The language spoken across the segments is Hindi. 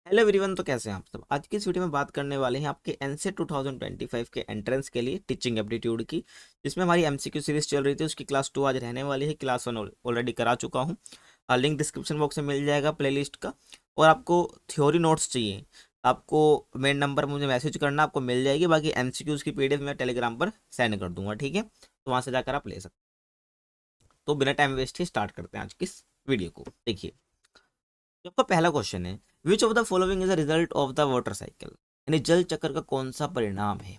हेलो एवरीवन, तो कैसे हैं आप सब। आज की इस वीडियो में बात करने वाले हैं आपके एनसेट 2025 के एंट्रेंस के लिए टीचिंग एप्टीट्यूड की, जिसमें हमारी एमसीक्यू सीरीज चल रही थी। उसकी क्लास 2 आज रहने वाली है। क्लास 1 ऑलरेडी करा चुका हूँ। लिंक डिस्क्रिप्शन बॉक्स में मिल जाएगा प्लेलिस्ट का। और आपको थ्योरी नोट्स चाहिए, आपको मेन नंबर मुझे मैसेज करना, आपको मिल जाएगी। बाकी एमसीक्यूज की पीडीएफ मैं टेलीग्राम पर सेंड कर दूंगा, ठीक है। तो वहाँ से जाकर आप ले सकते हैं। तो बिना टाइम वेस्ट ही स्टार्ट करते हैं आज की इस वीडियो को। देखिए, तो आपका पहला क्वेश्चन है, which of the following is the result of the water cycle. यानी जल चक्र का कौन सा परिणाम है।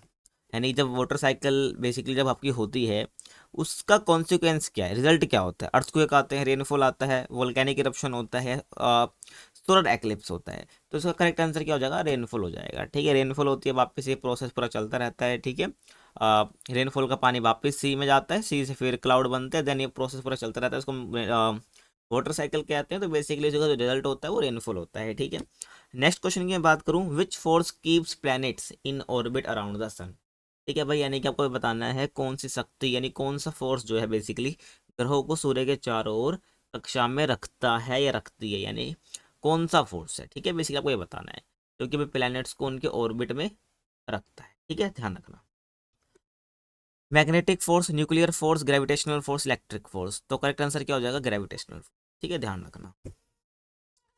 यानी जब वाटर साइकिल बेसिकली जब आपकी होती है, उसका कॉन्सिक्वेंस क्या है, रिजल्ट क्या होता है। अर्थक्वेक आते हैं, रेनफॉल आता है, वोल्केनिक इरप्शन होता है, सोलर एक्लिप्स होता है। तो इसका करेक्ट आंसर क्या हो जाएगा, रेनफॉल हो जाएगा। ठीक है, रेनफॉल होती है, वापस ये प्रोसेस पूरा चलता रहता है। ठीक है, रेनफॉल का पानी वापस सी में जाता है, सी से फिर क्लाउड बनते हैं, देन ये प्रोसेस पूरा चलता रहता है। इसको वाटर साइकिल कहते हैं। तो बेसिकली इसका जो रिजल्ट होता है वो रेनफॉल होता है। ठीक है, नेक्स्ट क्वेश्चन की मैं बात करूं, which force keeps planets in orbit around the sun. ठीक है भाई, यानी कि आपको बताना है कौन सी शक्ति, यानी कौन सा फोर्स जो है बेसिकली ग्रहों को सूर्य के चारों ओर कक्षा में रखता है या रखती है, यानी कौन सा फोर्स है। ठीक है, बेसिकली आपको ये बताना है, क्योंकि भाई प्लैनेट्स को उनके ऑर्बिट में रखता है। ठीक है, ध्यान रखना। Magnetic force, nuclear force, gravitational force, electric force. तो करेक्ट आंसर क्या हो जाएगा, ग्रेविटेशनल फोर्स। ठीक है, ध्यान रखना।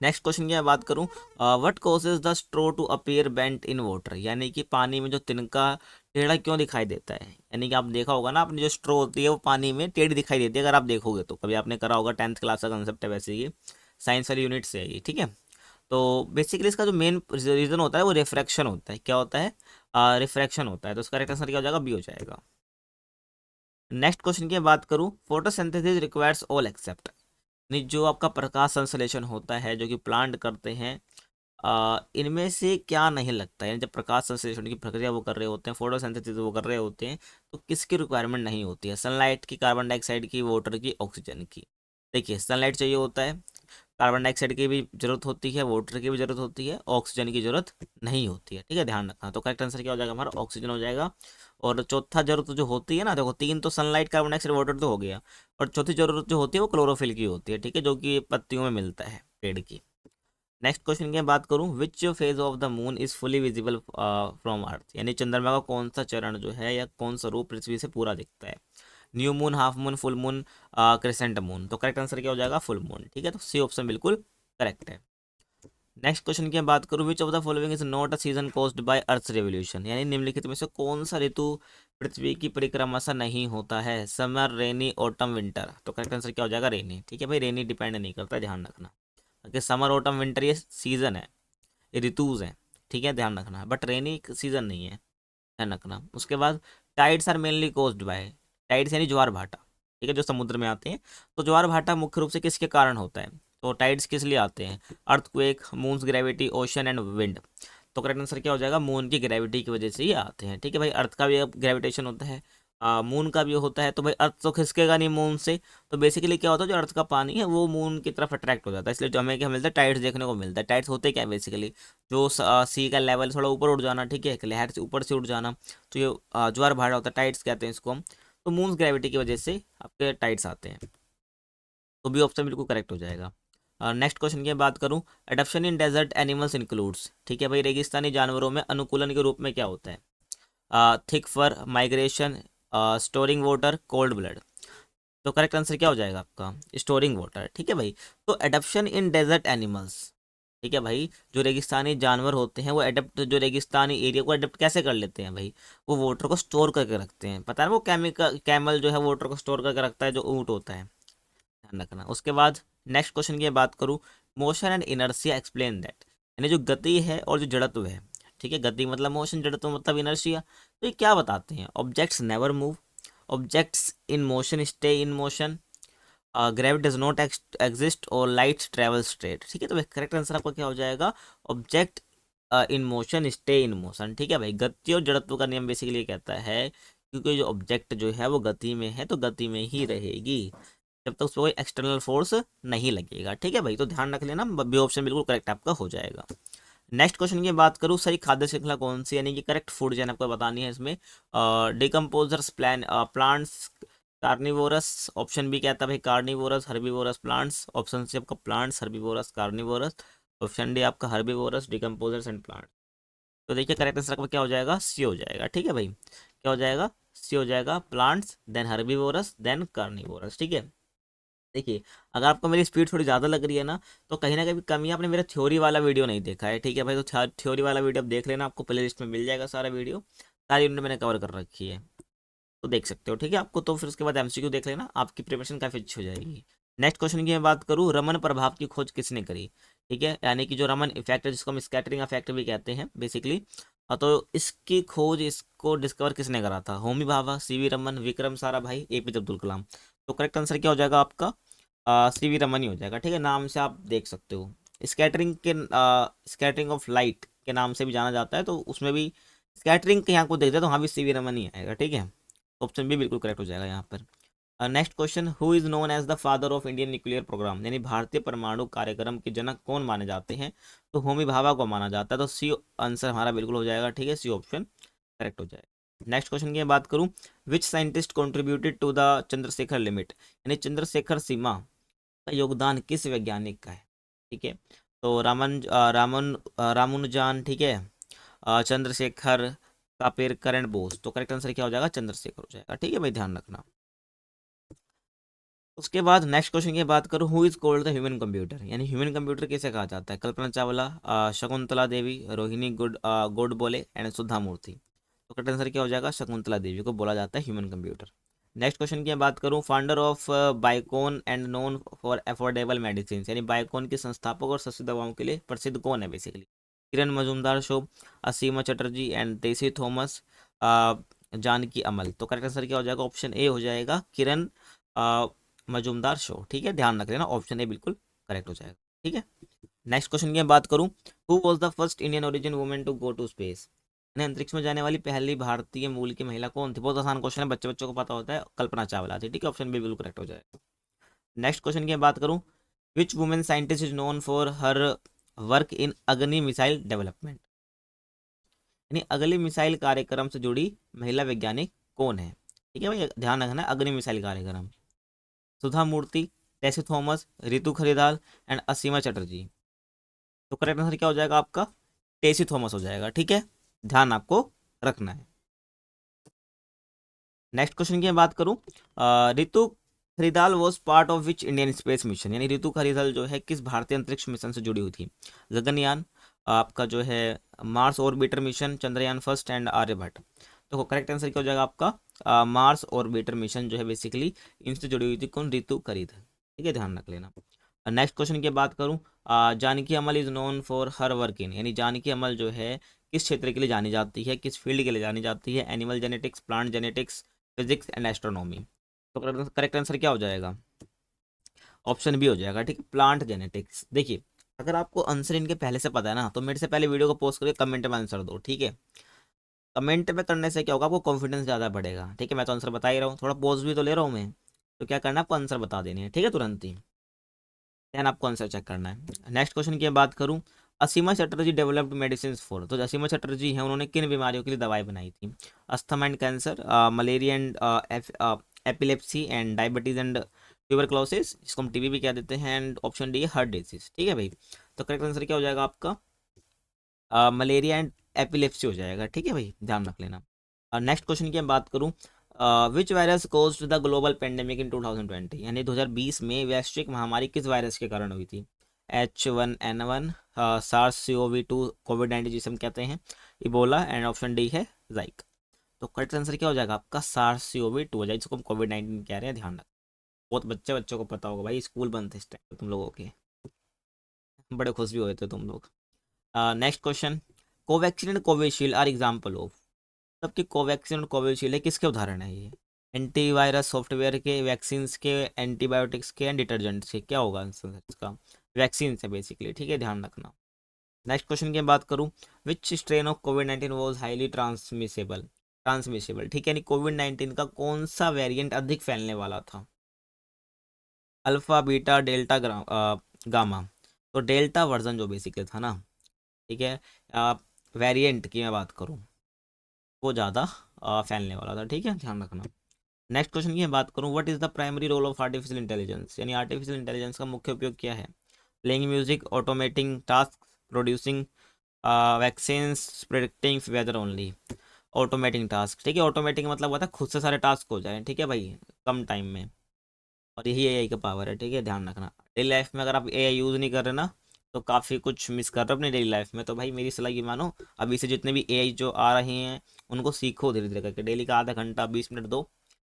नेक्स्ट क्वेश्चन की मैं बात करूं, what causes the straw to appear bent in water. यानी कि पानी में जो तिनका टेढ़ा क्यों दिखाई देता है। यानी कि आप देखा होगा ना, अपनी जो स्ट्रो होती है वो पानी में टेढ़ी दिखाई देती है। अगर आप देखोगे तो कभी आपने करा होगा, 10th क्लास का कंसेप्ट है वैसे ही, साइंस वाली यूनिट से है ये। ठीक है, तो बेसिकली इसका जो मेन रीजन होता है वो रिफ्रैक्शन होता है। क्या होता है, रिफ्रैक्शन होता है। तो उसका करेक्ट आंसर क्या हो जाएगा, बी हो जाएगा। नेक्स्ट क्वेश्चन की बात करूं, फोटोसिंथेसिस रिक्वायर्स ऑल एक्सेप्ट। नहीं, जो आपका प्रकाश संश्लेषण होता है जो कि प्लांट करते हैं, इनमें से क्या नहीं लगता है। जब प्रकाश संश्लेषण की प्रक्रिया वो कर रहे होते हैं, फोटोसिंथेसिस वो कर रहे होते हैं, तो किसकी रिक्वायरमेंट नहीं होती है, सनलाइट की, कार्बन डाइऑक्साइड की, वाटर की, ऑक्सीजन की। देखिए, सनलाइट चाहिए होता है, कार्बन डाइऑक्साइड की भी जरूरत होती है, वाटर की भी जरूरत होती है, ऑक्सीजन की जरूरत नहीं होती है। ठीक है, ध्यान रखना। तो करेक्ट आंसर क्या हो जाएगा हमारा, ऑक्सीजन हो जाएगा। और चौथा जरूरत जो होती है ना, देखो तीन तो सनलाइट, कार्बन डाइऑक्साइड, वाटर तो हो गया, और चौथी जरूरत जो होती है वो क्लोरोफिल की होती है। ठीक है, जो कि पत्तियों में मिलता है पेड़ की। नेक्स्ट क्वेश्चन की मैं बात करूं, which phase of the moon is fully visible from earth. यानी चंद्रमा का कौन सा चरण जो है या कौन सा रूप पृथ्वी से पूरा दिखता है। New moon, half moon, full moon, crescent moon. तो करेक्ट आंसर क्या हो जाएगा, फुल मून। ठीक है, तो सी ऑप्शन बिल्कुल करेक्ट है। नेक्स्ट क्वेश्चन की मैं बात करूं, which of the following is not a season caused by earth revolution. यानी निम्नलिखित में से कौन सा ऋतु पृथ्वी की परिक्रमा से नहीं होता है, समर, रेनी, ऑटम, विंटर। तो करेक्ट आंसर क्या हो जाएगा, रेनी। ठीक है भाई, रेनी डिपेंड नहीं करता, ध्यान रखना। कि समर, ऑटम, विंटर ये सीजन है, ये ऋतुज हैं। ठीक है, ध्यान रखना, बट रेनी सीजन नहीं है, ध्यान रखना। उसके बाद tides are mainly caused by, tides यानी ज्वार भाटा। ठीक है, जो समुद्र में आते हैं। तो ज्वार भाटा मुख्य रूप से किसके कारण होता है, तो टाइड्स किस लिए आते हैं, earthquake, moons gravity, ocean and wind. तो करेक्ट आंसर क्या हो जाएगा, मून की ग्रेविटी की वजह से ही आते हैं। ठीक है भाई, अर्थ का भी ग्रेविटेशन होता है, मून का भी होता है। तो भाई अर्थ तो खिसकेगा नहीं मून से। तो बेसिकली क्या होता है, जो अर्थ का पानी है वो मून की तरफ अट्रैक्ट हो जाता है, इसलिए जो हमें क्या मिलता है, टाइड्स देखने को मिलता है। टाइड्स होते क्या है बेसिकली, जो सी का लेवल थोड़ा ऊपर उठ जाना। ठीक है, एक लहर से ऊपर से उठ जाना। तो ये ज्वार भाटा होता है, टाइड्स कहते हैं इसको हम। तो मून्स ग्रेविटी की वजह से आपके टाइड्स आते हैं। तो बी ऑप्शन बिल्कुल करेक्ट हो जाएगा। नेक्स्ट क्वेश्चन की बात करूं, adaptation in desert animals includes. ठीक है भाई, रेगिस्तानी जानवरों में अनुकूलन के रूप में क्या होता है, thick fur, migration, storing water, cold blood. तो करेक्ट आंसर क्या हो जाएगा आपका, स्टोरिंग वाटर। ठीक है भाई, तो एडप्शन इन डेजर्ट एनिमल्स। ठीक है भाई, जो रेगिस्तानी जानवर होते हैं वो एडप्ट, जो रेगिस्तानी एरिया को एडप्ट कैसे कर लेते हैं भाई, वो वाटर को स्टोर करके रखते हैं। पता है ना, वो केमिकल कैमल जो है वाटर को स्टोर करके रखता है, जो ऊँट होता है, ध्यान रखना। उसके बाद नेक्स्ट क्वेश्चन की बात करूँ, motion and inertia explain that. यानी जो गति है और जो जड़त्व है। ठीक है, गति मतलब मोशन, जड़त्व मतलब इनर्शिया। तो ये क्या बताते हैं, objects never move, objects in motion stay in motion, gravity does not exist, और लाइट ट्रेवल स्ट्रेट। ठीक है, तो करेक्ट आंसर आपका क्या हो जाएगा, object in motion stay in motion. ठीक है भाई, गति और जड़त्व का नियम बेसिकली कहता है, क्योंकि जो ऑब्जेक्ट जो है वो गति में है तो गति में ही रहेगी, जब तक उस पर कोई एक्सटर्नल फोर्स नहीं लगेगा। ठीक है भाई, तो ध्यान रख लेना, बी ऑप्शन बिल्कुल करेक्ट आपका हो जाएगा। नेक्स्ट क्वेश्चन की बात करूँ, सही खाद्य श्रृंखला कौन सी, यानी कि करेक्ट फूड चेन आपको बतानी है इसमें। Decomposers, plants, carnivorous. Option B कहता है भाई carnivorous, herbivorous plants. Option C आपका plants, herbivorous, carnivorous. Option D आपका हर्बीवोरस, डिकम्पोजर्स एंड प्लांट। तो देखिए करेक्ट आंसर आपका क्या हो जाएगा, सी हो जाएगा। ठीक है भाई, क्या हो जाएगा, सी हो जाएगा, plants then herbivores then carnivores. ठीक है, देखिए अगर आपको मेरी स्पीड थोड़ी ज़्यादा लग रही है ना, तो कहीं ना कहीं कमी है, आपने मेरा थ्योरी वाला वीडियो नहीं देखा है। ठीक है भाई, तो थ्योरी वाला वीडियो आप देख लेना, आपको प्ले लिस्ट में मिल जाएगा सारा वीडियो, सारी यूनिट मैंने कवर कर रखी है, तो देख सकते हो। ठीक है आपको, तो फिर उसके बाद एमसीक्यू देख लेना, आपकी प्रिपरेशन काफ़ी अच्छी हो जाएगी। नेक्स्ट क्वेश्चन की मैं बात करूँ, रमन प्रभाव की खोज किसने करी। ठीक है, यानी कि जो रमन इफेक्ट है, जिसको हम स्कैटरिंग इफेक्ट भी कहते हैं बेसिकली, तो इसकी खोज, इसको डिस्कवर किसने करा था, होमी भाभा, सीवी रमन, विक्रम साराभाई, एपीजे अब्दुल कलाम। तो करेक्ट आंसर क्या हो जाएगा आपका, सीवी रमन ही हो जाएगा। ठीक है, नाम से आप देख सकते हो, स्कैटरिंग के स्कैटरिंग ऑफ लाइट के नाम से भी जाना जाता है, तो उसमें भी स्कैटरिंग के यहाँ को देखते हैं तो वहाँ भी सीवी रमन ही आएगा। ठीक है, ऑप्शन बी बिल्कुल करेक्ट हो जाएगा यहाँ पर। Next question, who is known as the father of Indian nuclear programme, यानी भारतीय परमाणु कार्यक्रम के जनक कौन माने जाते हैं, तो होमी भाभा को माना जाता है, तो सी आंसर हमारा बिल्कुल हो जाएगा। ठीक है, सी ऑप्शन करेक्ट हो जाएगा। नेक्स्ट क्वेश्चन की मैं बात करूं, which scientist contributed to the Chandrasekhar limit, यानी चंद्रशेखर सीमा का योगदान किस वैज्ञानिक का है। ठीक है, तो रामानुजान, ठीक है, चंद्रशेखर, कापेर, करण बोस। तो करेक्ट आंसर क्या हो जाएगा, चंद्रशेखर हो जाएगा। ठीक है भाई, ध्यान रखना। उसके बाद नेक्स्ट क्वेश्चन की बात करूँ, who is called the human computer, यानी ह्यूमन कंप्यूटर किसे कहा जाता है, कल्पना चावला, शकुंतला देवी, रोहिणी गोडबोले एंड सुधा मूर्ति। तो करेक्ट आंसर क्या हो जाएगा, शकुंतला देवी को बोला जाता है ह्यूमन कंप्यूटर। नेक्स्ट क्वेश्चन की मैं बात करूँ, founder of Biocon and known for affordable medicine, यानी बाइकोन के संस्थापक और सस्ती दवाओं के लिए प्रसिद्ध कौन है basically, Kiran Majumdar show, Asima Chatterjee and तेसी थॉमस, जानकी अमल। तो करेक्ट आंसर क्या हो जाएगा, ऑप्शन ए हो जाएगा, किरण मजूमदार शो। ठीक है, ध्यान रख लेना, ऑप्शन ए बिल्कुल करेक्ट हो जाएगा। ठीक है, नेक्स्ट क्वेश्चन की मैं बात करूं, who was the first Indian origin women to go to space, यानी अंतरिक्ष में जाने वाली पहली भारतीय मूल की महिला कौन थी। बहुत आसान क्वेश्चन है, बच्चे बच्चों को पता होता है, कल्पना चावला थी। ठीक है, ऑप्शन बी बिल्कुल करेक्ट हो जाएगा। नेक्स्ट क्वेश्चन की मैं बात करूं, विच women scientist is known for her work इन अग्नि मिसाइल डेवलपमेंट, यानी अगली मिसाइल कार्यक्रम से जुड़ी महिला वैज्ञानिक कौन है। ठीक है भाई, ध्यान रखना, अग्नि मिसाइल कार्यक्रम, सुधा मूर्ति, टेसी थॉमस, रितु खरीदार एंड असीमा चटर्जी। तो करेक्ट आंसर क्या हो जाएगा आपका, टेसी थॉमस हो जाएगा। ठीक है, ध्यान आपको रखना है। नेक्स्ट क्वेश्चन की मैं बात करूं, Ritu Karidhal was part of which Indian space mission, यानी रितु खरीदाल जो है किस भारतीय अंतरिक्ष मिशन से जुड़ी हुई थी, गगनयान, आपका जो है Mars orbiter mission, Chandrayaan first and Aryabhata. तो करेक्ट आंसर क्या हो जाएगा आपका, मार्स ऑर्बिटर मिशन जो है बेसिकली इनसे जुड़ी हुई थी कौन, रितु खरीद। ठीक है, ध्यान रख लेना। नेक्स्ट क्वेश्चन की बात करूं, Janaki Ammal is known for her work in, यानी जानकी अमल जो है किस क्षेत्र के लिए जानी जाती है, किस फील्ड के लिए जानी जाती है, animal genetics, plant genetics, physics and astronomy. तो करेक्ट आंसर क्या हो जाएगा, ऑप्शन बी हो जाएगा। ठीक है, प्लांट जेनेटिक्स। देखिए अगर आपको आंसर इनके पहले से पता है ना, तो मेरे से पहले वीडियो को पोस्ट करके कमेंट में आंसर दो। ठीक है, कमेंट में करने से क्या होगा, आपको कॉन्फिडेंस ज़्यादा बढ़ेगा। ठीक है, मैं तो आंसर बता ही रहा हूँ, थोड़ा पोज भी तो ले रहा हूँ मैं, तो क्या करना है, आपको आंसर बता देनी है। ठीक है, तुरंत ही देन आपको आंसर चेक करना है। नेक्स्ट क्वेश्चन की बात करूं, असीमा चटर्जी डेवलप्ड मेडिसिन फॉर, तो जो असीमा चटर्जी हैं उन्होंने किन बीमारियों के लिए दवाई बनाई थी, asthma and cancer, malaria and epilepsy and diabetes and tuberculosis, जिसको हम टीबी भी कह देते हैं, एंड ऑप्शन डी है हार्ट डिजीज। ठीक है भाई, तो करेक्ट आंसर क्या हो जाएगा आपका, मलेरिया एंड एपिलेप्सी हो जाएगा। ठीक है भाई, ध्यान रख लेना। नेक्स्ट क्वेश्चन की मैं बात करूं, which virus caused the global pandemic in 2020, यानी 2020 में वैश्विक महामारी किस वायरस के कारण हुई थी, H1N1, SARS-CoV-2, कोविड-19 जिसे हम कहते हैं, इबोला एंड ऑप्शन डी है जाइक। तो करेक्ट आंसर क्या हो जाएगा आपका, SARS-CoV-2 हो जाएगा, जिसको हम कोविड-19 कह रहे हैं, ध्यान रख। बहुत बच्चों को पता होगा भाई, स्कूल बंद थे इस टाइम तुम लोगों के, बड़े खुश भी हुए थे तुम लोग। Next question, Covaxin and Covishield are example of, सबकी कोवैक्सीन और कोविशील्ड है किसके उदाहरण है ये, एंटीवायरस सॉफ्टवेयर के, वैक्सीन के, एंटीबायोटिक्स के एंड डिटर्जेंट्स के। क्या होगा आंसर इसका, वैक्सीन से बेसिकली। ठीक है, ध्यान रखना। नेक्स्ट क्वेश्चन की मैं बात करूं, विच स्ट्रेन ऑफ कोविड-19 वॉज हाईली ट्रांसमिसेबल, ठीक है, यानी कोविड-19 का कौन सा वेरिएंट अधिक फैलने वाला था, अल्फा, बीटा, डेल्टा, गामा। तो डेल्टा वर्जन जो बेसिकली था ना, ठीक है, वेरिएंट की मैं बात करूं, वो ज़्यादा फैलने वाला था। ठीक है, ध्यान रखना। नेक्स्ट क्वेश्चन की मैं बात करूं, what is the primary role of artificial intelligence, यानी आर्टिफिशियल इंटेलिजेंस का मुख्य उपयोग क्या है, playing music, automating task, producing vaccines, predicting weather only. Automating task, ठीक है। ऑटोमेटिंग मतलब होता है खुद से सारे टास्क हो जाए, ठीक है भाई, कम टाइम में। और यही एआई का पावर है, ठीक है, ध्यान रखना। डेली लाइफ में अगर आप एआई यूज़ नहीं कर रहे ना, तो काफ़ी कुछ मिस कर रहे हो अपनी डेली लाइफ में। तो भाई मेरी सलाह ये मानो, अभी से जितने भी एआई जो आ रहे हैं उनको सीखो धीरे धीरे करके, डेली का आधा घंटा 20 मिनट दो,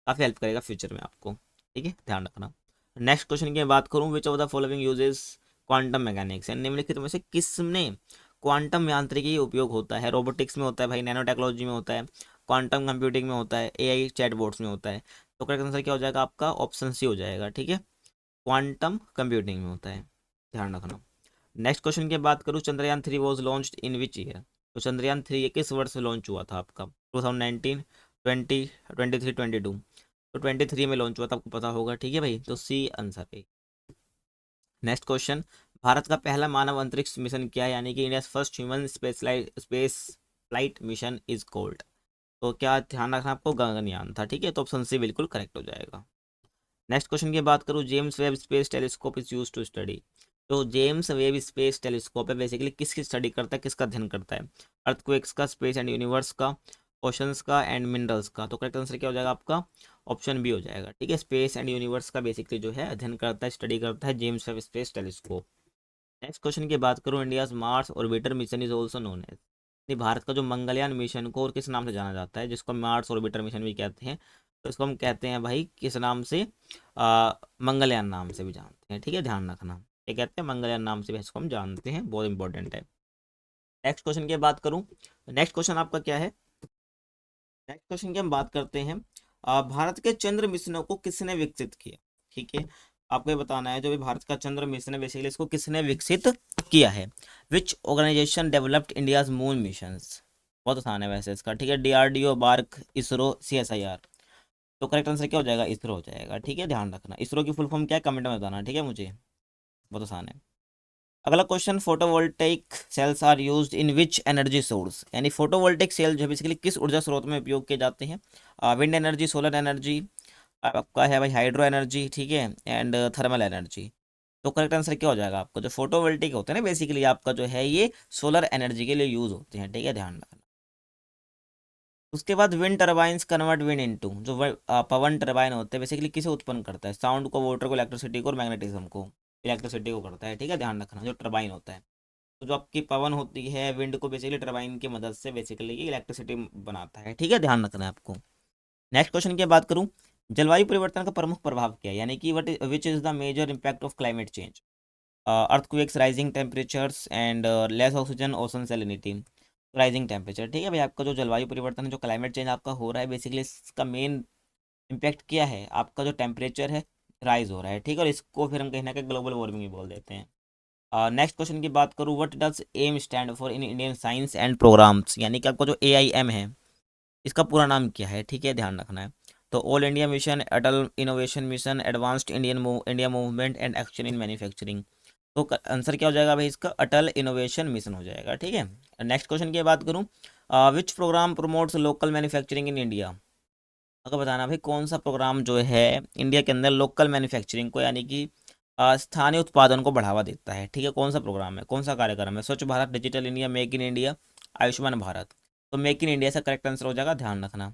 काफ़ी हेल्प करेगा फ्यूचर में आपको, ठीक है, ध्यान रखना। नेक्स्ट क्वेश्चन की मैं बात करूँ, which of the following uses quantum mechanics, यानी निम्नलिखित में से किसने क्वांटम यांत्रिकी उपयोग होता है? रोबोटिक्स में होता है भाई, नैनो टेक्नोलॉजी में होता है, क्वांटम कंप्यूटिंग में होता है, एआई चैटबॉट्स में होता है। तो करेक्ट आंसर क्या हो जाएगा आपका? ऑप्शन सी हो जाएगा, ठीक है, क्वांटम कंप्यूटिंग में होता है, ध्यान रखना। नेक्स्ट क्वेश्चन की बात करूँ, Chandrayaan 3 was launched in which year? तो चंद्रयान 3 ये किस वर्ष में लॉन्च हुआ था आपका? 2019, 20, 23, 22? तो 23 में लॉन्च हुआ था, आपको पता होगा, ठीक है भाई, तो सी आंसर है। नेक्स्ट क्वेश्चन, भारत का पहला मानव अंतरिक्ष मिशन क्या है, यानी कि India first human space flight mission is called? तो क्या ध्यान रखना आपको? गगनयान था, ठीक है, तो ऑप्शन सी बिल्कुल करेक्ट हो जाएगा। नेक्स्ट क्वेश्चन की बात करूँ, James Webb space telescope is use to study. तो जेम्स वेब स्पेस टेलीस्कोप है बेसिकली किसकी स्टडी करता है, किसका अध्ययन करता है? अर्थक्वेक्स का, स्पेस एंड यूनिवर्स का, ओशंस का, एंड मिनरल्स का। तो करेक्ट आंसर क्या हो जाएगा आपका? ऑप्शन बी हो जाएगा, ठीक है, स्पेस एंड यूनिवर्स का बेसिकली जो है अध्ययन करता है, स्टडी करता है James Webb space telescope. Next question की बात करूँ, India's Mars orbiter mission is also known as, Bharat का जो मंगलयान मिशन को और किस नाम से जाना जाता है, जिसको मार्स ऑर्बिटर मिशन भी कहते हैं? तो इसको हम कहते हैं भाई किस नाम से? मंगलयान नाम से भी जानते हैं, ठीक है, ध्यान रखना। ये कहते हैं मंगलयान नाम से भी इसको हम जानते हैं, बहुत इंपॉर्टेंट है। नेक्स्ट क्वेश्चन की बात करूँ, नेक्स्ट क्वेश्चन आपका क्या है? नेक्स्ट क्वेश्चन की हम बात करते हैं, भारत के चंद्र मिशनों को किसने विकसित किया? ठीक है, आपको ये बताना है जो भी भारत का चंद्र मिशन है बेसिकली इसको किसने विकसित किया है? Which organisation developed India's moon missions? बहुत आसान है वैसे इसका, ठीक है, डीआरडीओ, बार्क, इसरो, सीएसआईआर। तो करेक्ट आंसर क्या हो जाएगा? इसरो हो जाएगा, ठीक है, ध्यान रखना। इसरो की फुल फॉर्म क्या है कमेंट में बताना, ठीक है मुझे, बहुत आसान है। अगला question, photovoltaic cells are used in which energy source, यानी फोटोवोल्टेइक सेल जो बेसिकली किस ऊर्जा स्रोत में उपयोग किए जाते हैं? विंड एनर्जी, सोलर एनर्जी, आपका है भाई हाइड्रो एनर्जी, ठीक है, एंड थर्मल एनर्जी। तो करेक्ट आंसर क्या हो जाएगा आपका? जो फोटोवोल्टेइक होते हैं ना बेसिकली आपका जो है ये सोलर एनर्जी के लिए यूज होते हैं, ठीक है, ध्यान रखना। उसके बाद wind turbines convert wind into, जो पवन टर्बाइन होते हैं बेसिकली किसे उत्पन्न करता है? साउंड को, वाटर को, इलेक्ट्रिसिटी को, और मैग्नेटिज्म को। इलेक्ट्रिसिटी को करता है, ठीक है, ध्यान रखना, जो टर्बाइन होता है। तो जो आपकी पवन होती है विंड को बेसिकली टर्बाइन की मदद से बेसिकली ये इलेक्ट्रिसिटी बनाता है, ठीक है, ध्यान रखना है आपको। नेक्स्ट क्वेश्चन की बात करूँ, जलवायु परिवर्तन का प्रमुख प्रभाव क्या है, यानी कि what which is the major impact of climate change? Earthquakes, rising temperatures, and less oxygen, ocean salinity. Rising temperature, ठीक है भाई, आपका जो जलवायु परिवर्तन है, जो क्लाइमेट चेंज आपका हो रहा है बेसिकली इसका मेन इम्पैक्ट क्या है? आपका जो टेम्परेचर है राइज हो रहा है, ठीक है, और इसको फिर हम कहीं ना कहीं ग्लोबल वार्मिंग भी बोल देते हैं। नेक्स्ट क्वेश्चन की बात करूँ, what does M stand for in Indian science and programmes, यानी कि आपका जो AIM है इसका पूरा नाम क्या है, ठीक है, ध्यान रखना है। तो all India mission, Atal innovation mission, advanced India movement and action in manufacturing. तो आंसर क्या हो जाएगा भाई इसका? अटल इनोवेशन मिशन हो जाएगा, ठीक है। नेक्स्ट क्वेश्चन की बात करूँ, विच programme promotes local manufacturing in India? अगर बताना भाई कौन सा प्रोग्राम जो है इंडिया के अंदर लोकल मैन्युफैक्चरिंग को यानी कि स्थानीय उत्पादन को बढ़ावा देता है, ठीक है, कौन सा प्रोग्राम है, कौन सा कार्यक्रम है? स्वच्छ Bharat, digital India, make in India, Ayushman Bharat. तो मेक इन इंडिया से करेक्ट आंसर हो जाएगा, ध्यान रखना।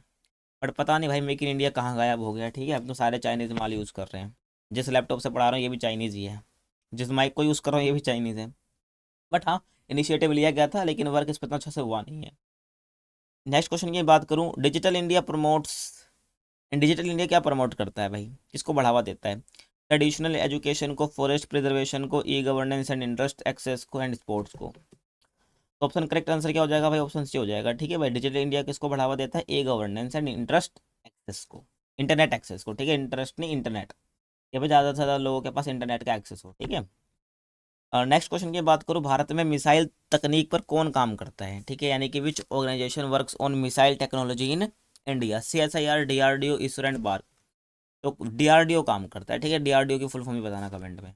बट पता नहीं भाई मेक इन इंडिया कहाँ गायब हो गया, ठीक है, अब तो सारे चाइनीज़ माल यूज़ कर रहे हैं। जिस लैपटॉप से पढ़ा रहा हूँ ये भी चाइनीज़ ही है, जिस माइक को यूज़ कर रहा हूँ ये भी चाइनीज़ है। बट हाँ, इनिशिएटिव लिया गया था लेकिन वर्क इस पर इतना अच्छा से हुआ नहीं है। नेक्स्ट क्वेश्चन की बात करूँ, digital India promotes, digital India क्या प्रमोट करता है भाई, किसको बढ़ावा देता है? ट्रेडिशनल एजुकेशन को, फॉरेस्ट प्रिजर्वेशन को, e governance and interest access को, एंड स्पोर्ट्स को। तो ऑप्शन करेक्ट आंसर क्या हो जाएगा भाई? ऑप्शन सी हो जाएगा, ठीक है भाई, डिजिटल इंडिया किसको बढ़ावा देता है? E governance and interest access को, इंटरनेट एक्सेस को, ठीक है, इंटरेस्ट नहीं इंटरनेट, ये भाई ज़्यादा से ज़्यादा लोगों के पास इंटरनेट का एक्सेस हो, ठीक है। नेक्स्ट क्वेश्चन की बात करूँ, भारत में मिसाइल तकनीक पर कौन काम करता है, ठीक है, यानी कि which organisation works on missile technology in India? CSIR, DRDO, ISRO and BARC. तो DRDO काम करता है, ठीक है, DRDO की फुल फॉर्म ही बताना कमेंट में।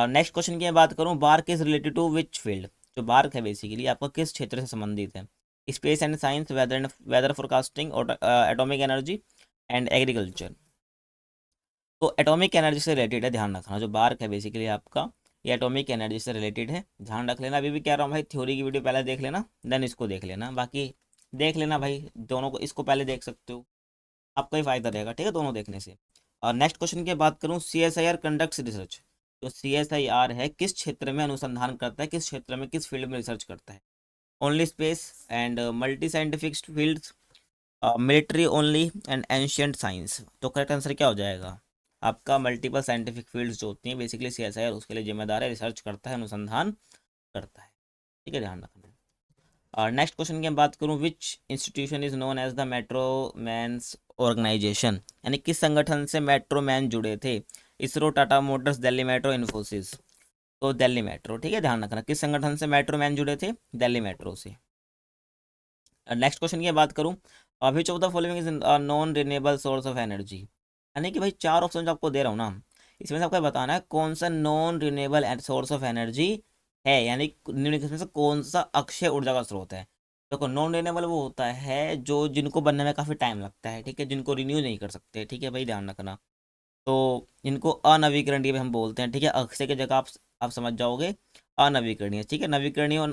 नेक्स्ट क्वेश्चन की मैं बात करूँ, BARC is related to which field? जो बार्क है बेसिकली आपका किस क्षेत्र से संबंधित है? Space and science, weather forecasting, atomic energy, and agriculture. तो एटॉमिक एनर्जी से रिलेटेड है, ध्यान रखना। जो बार्क है बेसिकली आपका ये एटॉमिक एनर्जी से रिलेटेड है, ध्यान रख लेना। अभी भी कह रहा हूँ भाई, थ्योरी की वीडियो पहले देख लेना, देन इसको देख लेना। बाकी देख लेना भाई दोनों को, इसको पहले देख सकते हो, आपका ही फायदा रहेगा, ठीक है, दोनों देखने से। और नेक्स्ट क्वेश्चन की बात करूँ, CSIR कंडक्ट्स रिसर्च। तो CSIR है किस क्षेत्र में अनुसंधान करता है, किस क्षेत्र में, किस फील्ड में रिसर्च करता है? Only space and multi scientific fields, military only and ancient science. तो करेक्ट आंसर क्या हो जाएगा आपका? मल्टीपल साइंटिफिक फील्ड्स जो होती हैं बेसिकली CSIR उसके लिए जिम्मेदार है, रिसर्च करता है, अनुसंधान करता है, ठीक है, ध्यान रखना। और नेक्स्ट क्वेश्चन की हम बात करूं, which institution is known as the metro man's organisation, यानी किस संगठन से मेट्रो मैन जुड़े थे? ISRO, Tata motors, Delhi metro, Infosys. तो दिल्ली मेट्रो, ठीक है, ध्यान रखना, किस संगठन से मेट्रो मैन जुड़े थे? दिल्ली मेट्रो से। नेक्स्ट क्वेश्चन की बात करूं, which of the following is non renewable source of energy, यानी कि भाई चार ऑप्शन जो आपको दे रहा हूँ ना, इसमें से आपको बताना है कौन सा non renewable source of energy है, यानी निम्नलिखित में से कौन सा अक्षय ऊर्जा का स्रोत है। देखो नॉन रिन्यूएबल वो होता है जो जिनको बनने में काफ़ी टाइम लगता है, ठीक है, जिनको रिन्यू नहीं कर सकते, ठीक है भाई, ध्यान रखना। तो इनको अनवीकरणीय भी हम बोलते हैं, ठीक है, अक्षय की जगह आप समझ जाओगे अनवीकरणीय, ठीक है। नवीकरणीय और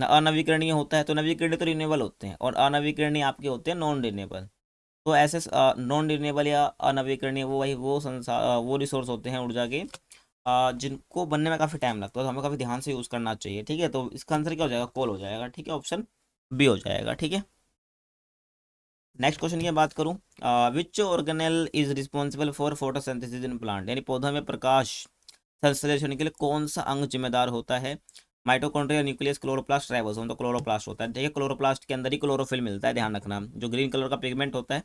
अनवीकरणीय होता है, तो नवीकरणीय तो रिन्यूएबल होते हैं, और अनवीकरणीय आपके होते हैं नॉन रिन्यूएबल। तो ऐसे नॉन रिन्यूएबल या अनवीकरणीय वो वही वो संसार वो रिसोर्स होते हैं ऊर्जा के, जिनको बनने में काफ़ी टाइम लगता है, तो हमें काफ़ी ध्यान से यूज़ करना चाहिए, ठीक है। तो इसका आंसर क्या हो जाएगा? कोल हो जाएगा, ठीक है, ऑप्शन बी हो जाएगा, ठीक है। नेक्स्ट क्वेश्चन की बात करूं, विच organelle is responsible for photosynthesis in plant, यानी पौधों में प्रकाश संश्लेषण होने के लिए कौन सा अंग जिम्मेदार होता है? Mitochondria, nucleus, chloroplast, ribosome. तो क्लोरोप्लास्ट होता है, ठीक है, क्लोरोप्लास्ट के अंदर ही क्लोरोफिल मिलता है, ध्यान रखना, जो ग्रीन कलर का पिगमेंट होता है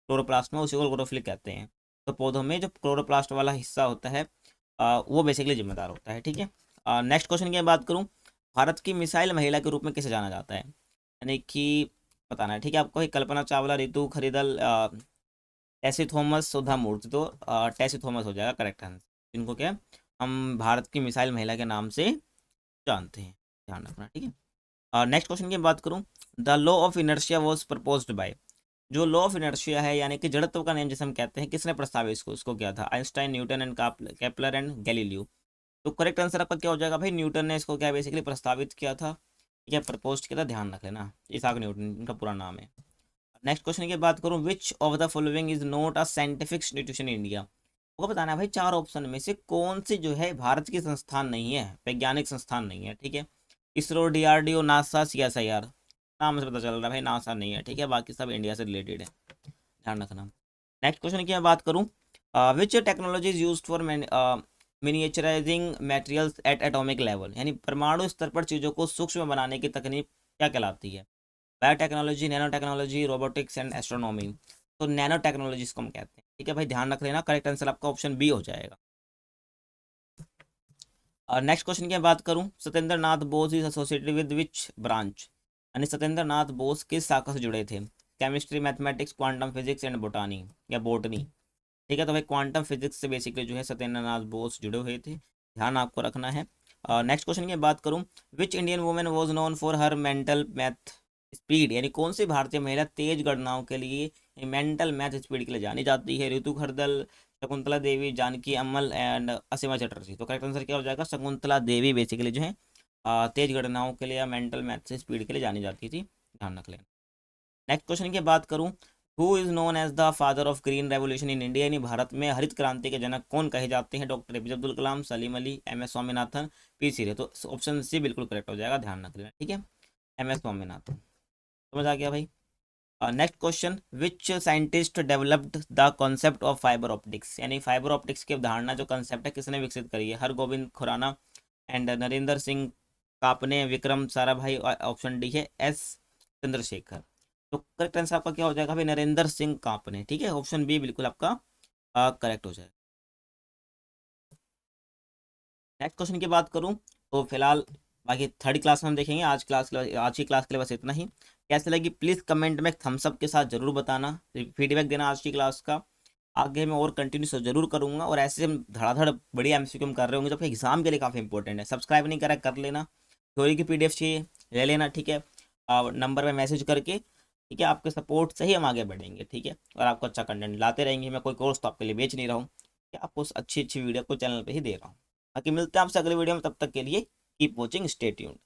क्लोरोप्लास्ट में, उसी को क्लोरोफिल कहते हैं। तो पौधों में जो क्लोरोप्लास्ट वाला हिस्सा होता है वो बेसिकली जिम्मेदार होता है, ठीक है। नेक्स्ट क्वेश्चन की बात करूँ, भारत की मिसाइल महिला के रूप में किसे जाना जाता है, यानी कि बताना है, ठीक है आपको, कल्पना चावला, रितु खरीदल, टेसी थॉमस, सुधा मूर्ति। तो टेसी थॉमस हो जाएगा करेक्ट आंसर, जिनको क्या हम भारत की मिसाइल महिला के नाम से जानते हैं, ध्यान रखना, ठीक है। नेक्स्ट क्वेश्चन की बात करूं, the law of inertia was proposed by, जो लॉ ऑफ इनर्शिया है यानी कि जड़त्व का नियम जिसे हम कहते हैं, किसने प्रस्तावित इसको किया था? Einstein, Newton and Kepler and Galileo. तो करेक्ट आंसर आपका क्या हो जाएगा भाई? न्यूटन ने इसको क्या बेसिकली प्रस्तावित किया था, या प्रपोज किया था, ध्यान रख लेना, इसाक न्यूटन इनका पूरा नाम है। नेक्स्ट क्वेश्चन की बात करूं, which of the following is not a scientific institution in India, वो बताना है भाई चार ऑप्शन में से कौन सी जो है भारत की संस्थान नहीं है, वैज्ञानिक संस्थान नहीं है, ठीक है। ISRO, DRDO, NASA, CSIR। नाम से पता चल रहा है भाई नासा नहीं है, ठीक है, बाकी सब इंडिया से रिलेटेड है, ध्यान रखना। नेक्स्ट क्वेश्चन की मैं बात करूं, which technology is used for miniaturising materials at atomic level, यानी परमाणु स्तर पर चीज़ों को सूक्ष्म बनाने की तकनीक क्या कहलाती है? Biotechnology, nano technology, robotics and astronomy. तो नैनो टेक्नोलॉजी इसको हम कहते हैं, ठीक है भाई, ध्यान रख लेना, करेक्ट आंसर आपका ऑप्शन बी हो जाएगा। और नेक्स्ट क्वेश्चन की बात करूं, Satyendra Nath Bose is associated with which branch, यानी सत्येंद्र नाथ बोस किस शाखा से जुड़े थे? Chemistry, mathematics, quantum physics and botany या बोटनी, ठीक है। तो भाई क्वांटम फिजिक्स से बेसिकली जो है सत्येंद्र नाथ बोस जुड़े हुए थे, ध्यान आपको रखना है। नेक्स्ट क्वेश्चन की बात करूं, which Indian women was known for her mental math speed, यानी कौन सी भारतीय महिला तेज गणनाओं के लिए, मेंटल मैथ स्पीड के लिए जानी जाती है? ऋतु खरदल, शकुंतला देवी, जानकी अम्मल एंड असीमा चटर्जी। तो करेक्ट आंसर क्या हो जाएगा? शकुंतला देवी बेसिकली जो है तेज गणनाओं के लिए या मेंटल मैथ स्पीड के लिए जानी जाती थी, ध्यान रख लेना। नेक्स्ट क्वेश्चन की बात करूं, who is known as the father of green revolution in India, यानी भारत में हरित क्रांति के जनक कौन कहे जाते हैं? Doctor APJ Abdul Kalam, Salim Ali, MS Swaminathan, P सिरे। तो ऑप्शन सी बिल्कुल करेक्ट हो जाएगा, ध्यान रख लेना, ठीक है, MS स्वामीनाथन। समझ आ गया भाई। Next question, which scientist developed the concept of fibre optics, यानी फाइबर ऑप्टिक्स की अवधारणा जो कॉन्सेप्ट है किसने विकसित करी है? Hargobind Khorana and Narinder Singh Kapany, Vikram Sarabhai, option D है S चंद्रशेखर। तो करेक्ट आंसर आपका क्या हो जाएगा भाई? नरेंद्र सिंह कापने, ठीक है, ऑप्शन बी बिल्कुल आपका करेक्ट हो जाएगा। नेक्स्ट क्वेश्चन की बात करूं तो फिलहाल बाकी थर्ड क्लास में हम देखेंगे, आज की क्लास के लिए बस इतना ही। कैसे लगी प्लीज़ कमेंट में थम्स अप के साथ जरूर बताना, फीडबैक देना आज की क्लास का। आगे मैं और कंटिन्यू जरूर करूंगा, और ऐसे हम धड़ाधड़ बड़ी MCQ हम कर रहे होंगे जो कि एग्जाम के लिए काफ़ी इंपॉर्टेंट है। सब्सक्राइब नहीं करा कर लेना, थ्योरी की PDF चाहिए ले लेना, ठीक है, नंबर पे मैसेज करके, ठीक है, आपके सपोर्ट से ही हम आगे बढ़ेंगे, ठीक है, और आपको अच्छा कंटेंट लाते रहेंगे। मैं कोई कोर्स तो आपके लिए बेच नहीं रहा हूँ, आपको अच्छी अच्छी वीडियो को चैनल पे ही दे रहा हूँ। बाकी मिलते हैं आपसे अगली वीडियो में, तब तक के लिए कीप वॉचिंग, स्टे ट्यून्ड।